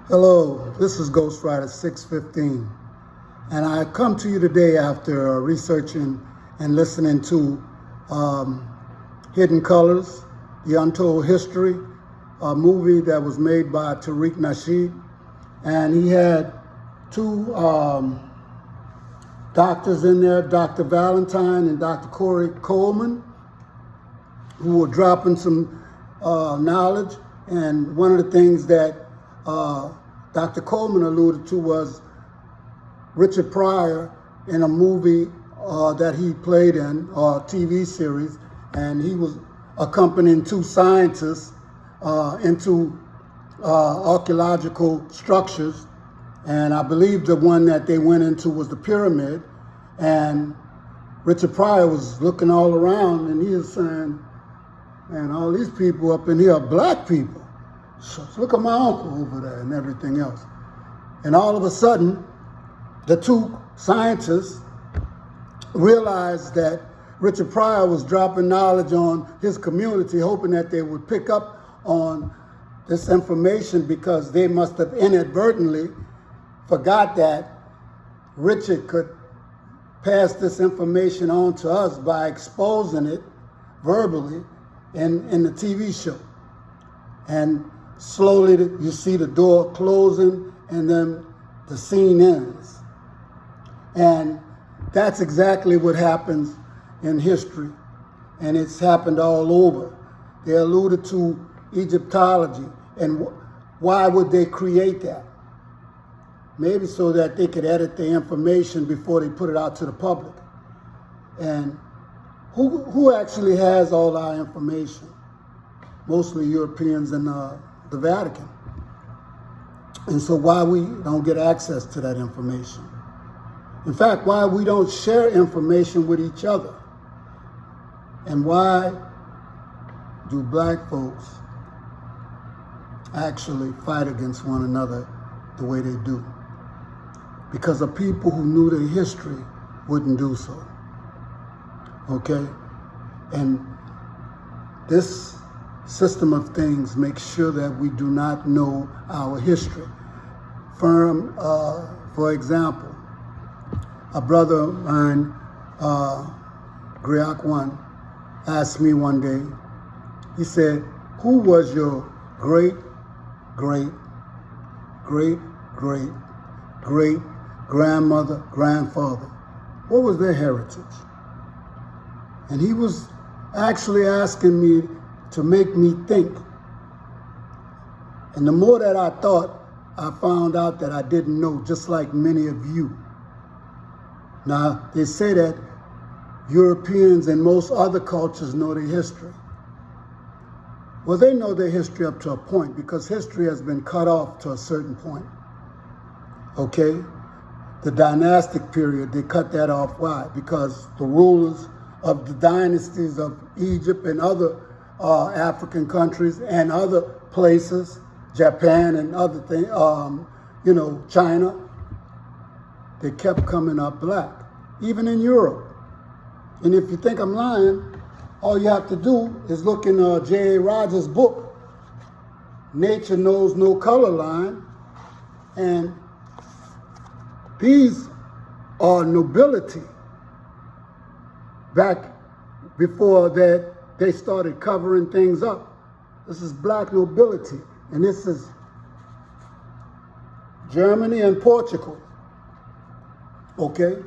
Hello, this is Ghostwriter 615, and I come to you today after researching and listening to Hidden Colors, The Untold History, a movie that was made by Tariq Nasheed, and he had two doctors in there, Dr. Valentine and Dr. Corey Coleman, who were dropping some knowledge. And one of the things that Dr. Coleman alluded to was Richard Pryor in a movie that he played in, or a TV series, and he was accompanying two scientists into archaeological structures. And I believe the one that they went into was the pyramid. And Richard Pryor was looking all around and he was saying, man, all these people up in here are black people. So look at my uncle over there and everything else. And all of a sudden, the two scientists realized that Richard Pryor was dropping knowledge on his community, hoping that they would pick up on this information, because they must have inadvertently forgot that Richard could pass this information on to us by exposing it verbally in the TV show. And slowly you see the door closing and then the scene ends. And that's exactly what happens in history. And it's happened all over. They alluded to Egyptology. And why would they create that? Maybe so that they could edit the information before they put it out to the public. And who actually has all our information? Mostly Europeans and the Vatican. And so why we don't get access to that information? In fact, why we don't share information with each other? And why do black folks actually fight against one another the way they do? Because the people who knew their history wouldn't do so. Okay? And this system of things makes sure that we do not know our history. For example, a brother of mine, Griak One, asked me one day, he said, who was your great, great, great, great, great grandmother, grandfather? What was their heritage? And he was actually asking me to make me think. And the more that I thought, I found out that I didn't know, just like many of you. Now, they say that Europeans and most other cultures know their history. Well, they know their history up to a point, because history has been cut off to a certain point. Okay? The dynastic period, they cut that off. Why? Because the rulers of the dynasties of Egypt and other African countries and other places, Japan and other things, China, they kept coming up black, even in Europe. And if you think I'm lying, all you have to do is look in J.A. Rogers' book, Nature Knows No Color Line, and these are nobility back before that they started covering things up. This is black nobility, and this is Germany and Portugal, okay?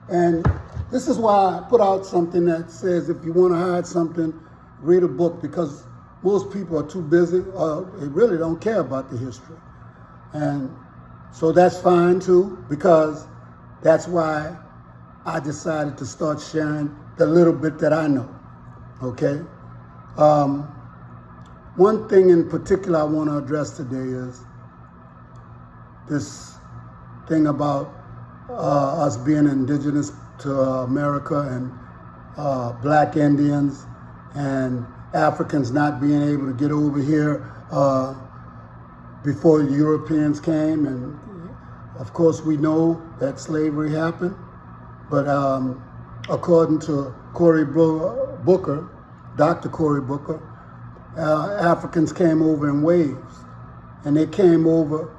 And this is why I put out something that says if you want to hide something, read a book, because most people are too busy, or they really don't care about the history. And so that's fine too, because that's why I decided to start sharing the little bit that I know, okay? One thing in particular I want to address today is this thing about us being indigenous to America, and black Indians and Africans not being able to get over here before the Europeans came. And of course we know that slavery happened, but according to Cory Booker, Dr. Cory Booker, Africans came over in waves, and they came over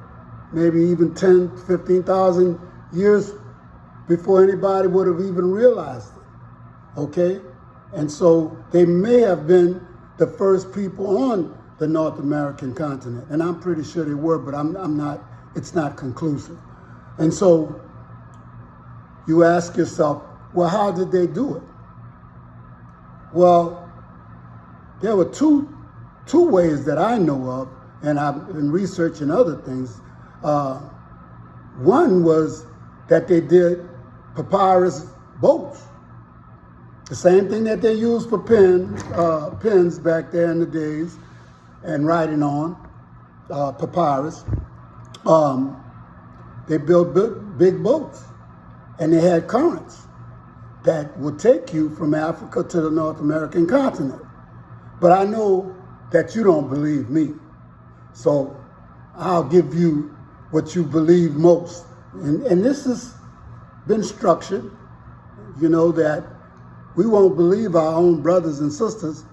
maybe even 10, 15,000 years before anybody would have even realized it, okay? And so they may have been the first people on the North American continent, and I'm pretty sure they were, but I'm not, it's not conclusive. And so you ask yourself, well, how did they do it? Well, there were two ways that I know of, and I've been researching other things. One was that they did papyrus boats, the same thing that they used for pens back there in the days, and writing on papyrus. They built big boats, and they had currents that would take you from Africa to the North American continent. But I know that you don't believe me, so I'll give you what you believe most. And this has been structured, you know, that we won't believe our own brothers and sisters,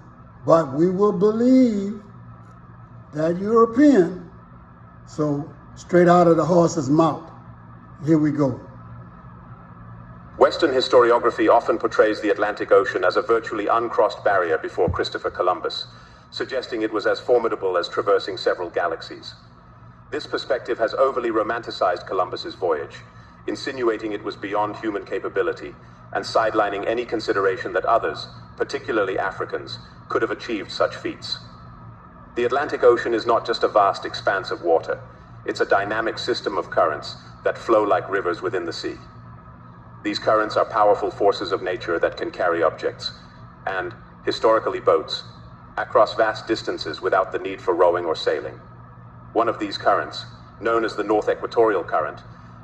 but we will believe that European. So straight out of the horse's mouth. Here we go. Western historiography often portrays the Atlantic Ocean as a virtually uncrossed barrier before Christopher Columbus, suggesting it was as formidable as traversing several galaxies. This perspective has overly romanticized Columbus's voyage, insinuating it was beyond human capability and sidelining any consideration that others, particularly Africans, could have achieved such feats. The Atlantic Ocean is not just a vast expanse of water. It's a dynamic system of currents that flow like rivers within the sea. These currents are powerful forces of nature that can carry objects, and, historically, boats, across vast distances without the need for rowing or sailing. One of these currents, known as the North Equatorial Current,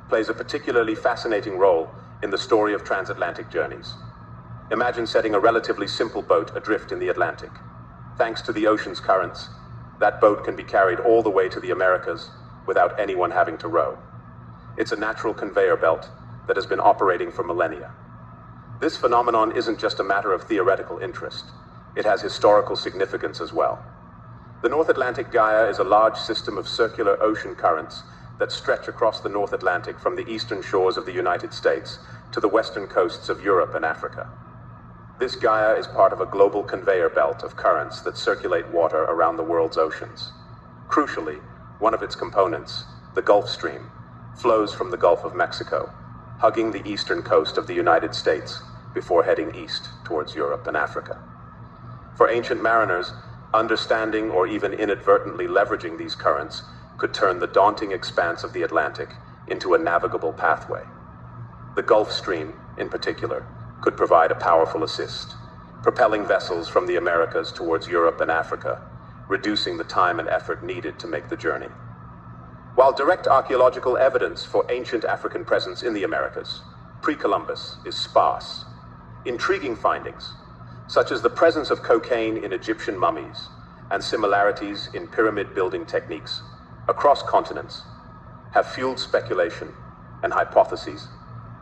plays a particularly fascinating role in the story of transatlantic journeys. Imagine setting a relatively simple boat adrift in the Atlantic. Thanks to the ocean's currents, that boat can be carried all the way to the Americas without anyone having to row. It's a natural conveyor belt that has been operating for millennia. This phenomenon isn't just a matter of theoretical interest. It has historical significance as well. The North Atlantic Gaia is a large system of circular ocean currents that stretch across the North Atlantic from the eastern shores of the United States to the western coasts of Europe and Africa. This Gaia is part of a global conveyor belt of currents that circulate water around the world's oceans. Crucially, one of its components, the Gulf Stream, flows from the Gulf of Mexico, hugging the eastern coast of the United States before heading east towards Europe and Africa. For ancient mariners, understanding or even inadvertently leveraging these currents could turn the daunting expanse of the Atlantic into a navigable pathway. The Gulf Stream, in particular, could provide a powerful assist, propelling vessels from the Americas towards Europe and Africa, reducing the time and effort needed to make the journey. While direct archaeological evidence for ancient African presence in the Americas, pre-Columbus, is sparse, intriguing findings, such as the presence of cocaine in Egyptian mummies and similarities in pyramid building techniques across continents, have fueled speculation and hypotheses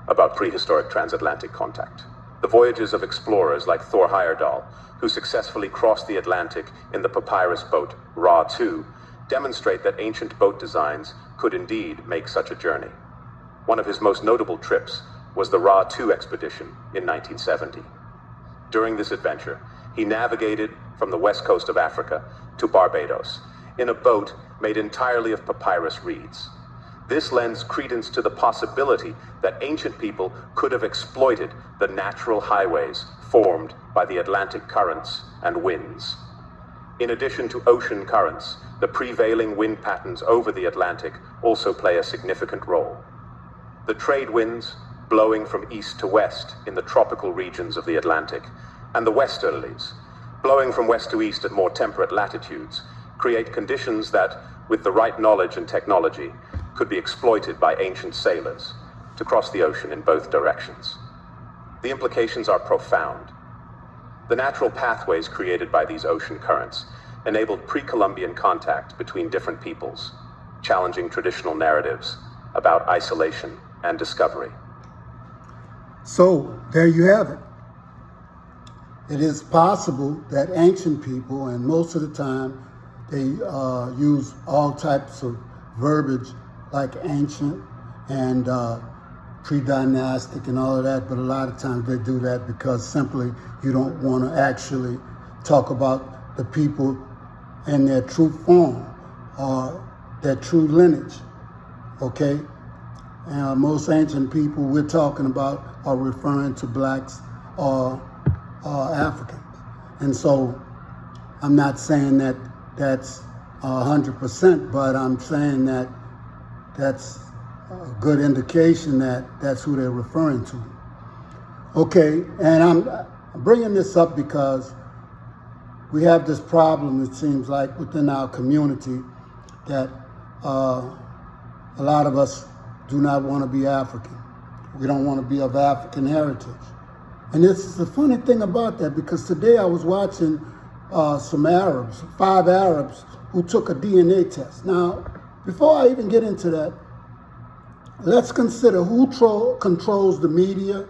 about prehistoric transatlantic contact. The voyages of explorers like Thor Heyerdahl, who successfully crossed the Atlantic in the papyrus boat Ra II, demonstrate that ancient boat designs could indeed make such a journey. One of his most notable trips was the Ra II expedition in 1970. During this adventure, he navigated from the west coast of Africa to Barbados in a boat made entirely of papyrus reeds. This lends credence to the possibility that ancient people could have exploited the natural highways formed by the Atlantic currents and winds. In addition to ocean currents, the prevailing wind patterns over the Atlantic also play a significant role. The trade winds, blowing from east to west in the tropical regions of the Atlantic, and the westerlies, blowing from west to east at more temperate latitudes, create conditions that, with the right knowledge and technology, could be exploited by ancient sailors to cross the ocean in both directions. The implications are profound. The natural pathways created by these ocean currents enabled pre-Columbian contact between different peoples, challenging traditional narratives about isolation and discovery. So there you have it. It is possible that ancient people, and most of the time They use all types of verbiage like ancient and pre-dynastic and all of that, but a lot of times they do that because simply you don't want to actually talk about the people in their true form or their true lineage, okay? Most ancient people we're talking about are referring to blacks or Africans. And so I'm not saying that that's 100%, but I'm saying that that's a good indication that that's who they're referring to. Okay, and I'm bringing this up because we have this problem, it seems like, within our community that a lot of us do not want to be African. We don't want to be of African heritage. And this is the funny thing about that, because today I was watching some Arabs, 5 Arabs, who took a DNA test. Now, before I even get into that, let's consider who controls the media,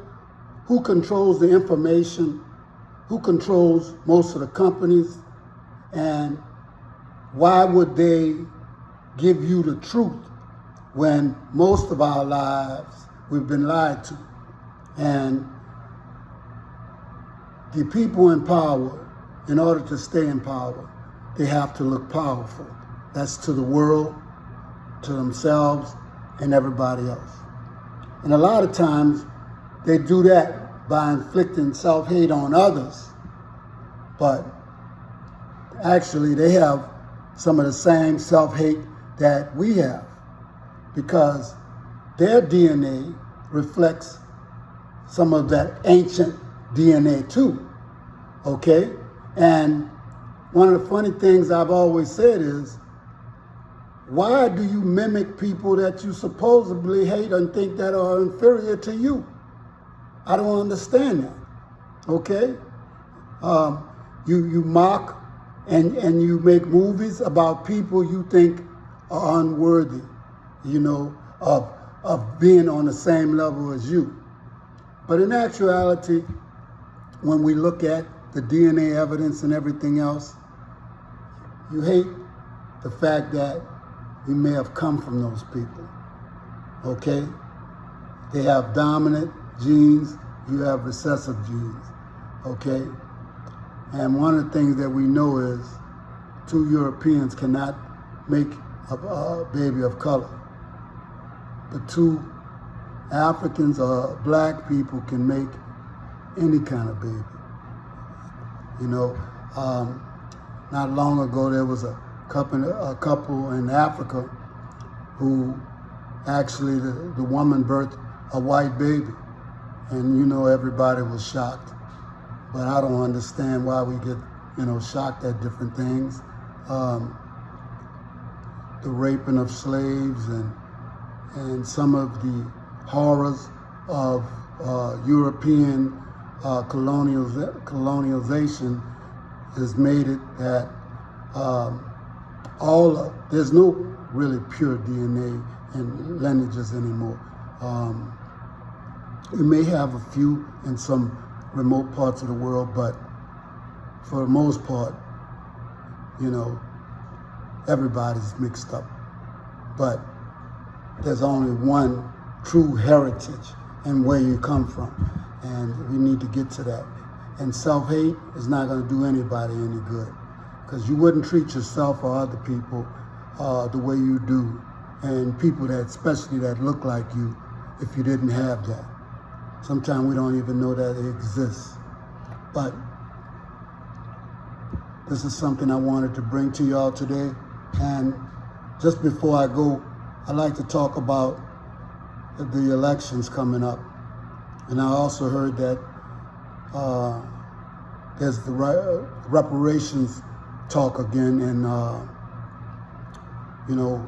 who controls the information, who controls most of the companies, and why would they give you the truth when most of our lives we've been lied to? And the people in power, in order to stay in power, they have to look powerful. That's to the world, to themselves, and everybody else. And a lot of times they do that by inflicting self-hate on others, but actually they have some of the same self-hate that we have, because their DNA reflects some of that ancient DNA too, okay? And one of the funny things I've always said is, why do you mimic people that you supposedly hate and think that are inferior to you? I don't understand that, okay? You mock and you make movies about people you think are unworthy, you know, of being on the same level as you. But in actuality, when we look at the DNA evidence and everything else, you hate the fact that you may have come from those people, okay? They have dominant genes, you have recessive genes, okay? And one of the things that we know is 2 Europeans cannot make a baby of color, but 2 Africans or black people can make any kind of baby. You know, not long ago there was a couple in Africa who actually the woman birthed a white baby, and you know everybody was shocked. But I don't understand why we get, you know, shocked at different things. The raping of slaves and some of the horrors of European colonialization has made it that there's no really pure DNA in lineages anymore. You may have a few in some remote parts of the world, but for the most part, you know, everybody's mixed up. But there's only one true heritage and where you come from, and we need to get to that. And self-hate is not going to do anybody any good, because you wouldn't treat yourself or other people the way you do, and people that, especially that look like you, if you didn't have that. Sometimes we don't even know that it exists. But this is something I wanted to bring to y'all today. And just before I go, I'd like to talk about the elections coming up. And I also heard that there's the reparations talk again, and you know,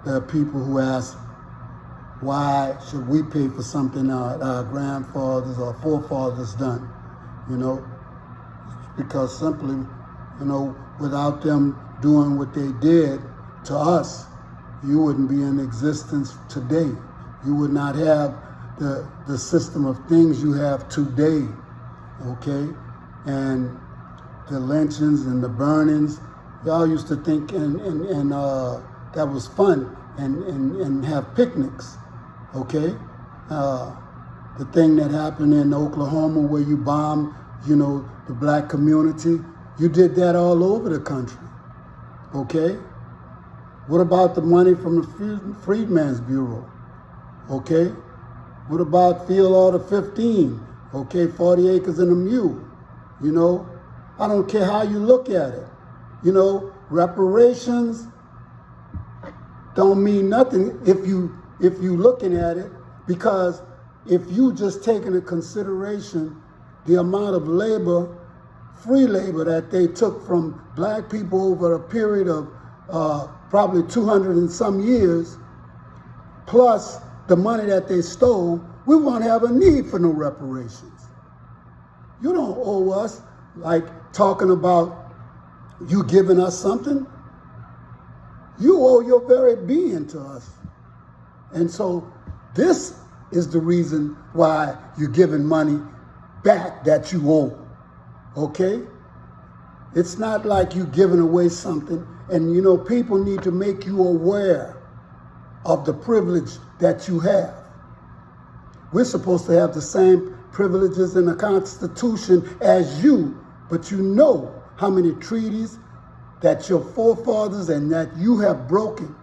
there are people who ask, why should we pay for something our grandfathers or forefathers done? You know, because simply, you know, without them doing what they did to us, you wouldn't be in existence today. You would not have the system of things you have today, okay? And the lynchings and the burnings Y'all used to think and that was fun and have picnics, okay? The thing that happened in Oklahoma where you bombed, the black community, you did that all over the country, okay? What about the money from the Freedmen's Bureau, okay? What about Field Order 15, okay, 40 acres and a mule, I don't care how you look at it. Reparations don't mean nothing if you looking at it, because if you just take into consideration the amount of labor, free labor that they took from black people over a period of probably 200 and some years, plus the money that they stole, we won't have a need for no reparations. You don't owe us, like talking about you giving us something. You owe your very being to us. And so this is the reason why you're giving money back that you owe, okay? It's not like you giving away something. And people need to make you aware of the privilege that you have. We're supposed to have the same privileges in the Constitution as you, but you know how many treaties that your forefathers and that you have broken.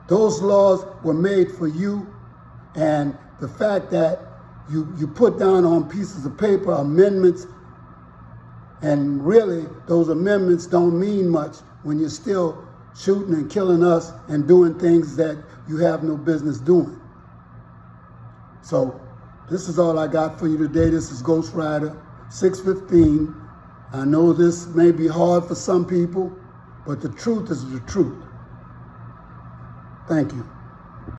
Those laws were made for you, and the fact that you put down on pieces of paper amendments, and really those amendments don't mean much when you're still shooting and killing us and doing things that you have no business doing. So this is all I got for you today. This is Ghost Rider 615. I know this may be hard for some people, but the truth is the truth. Thank you.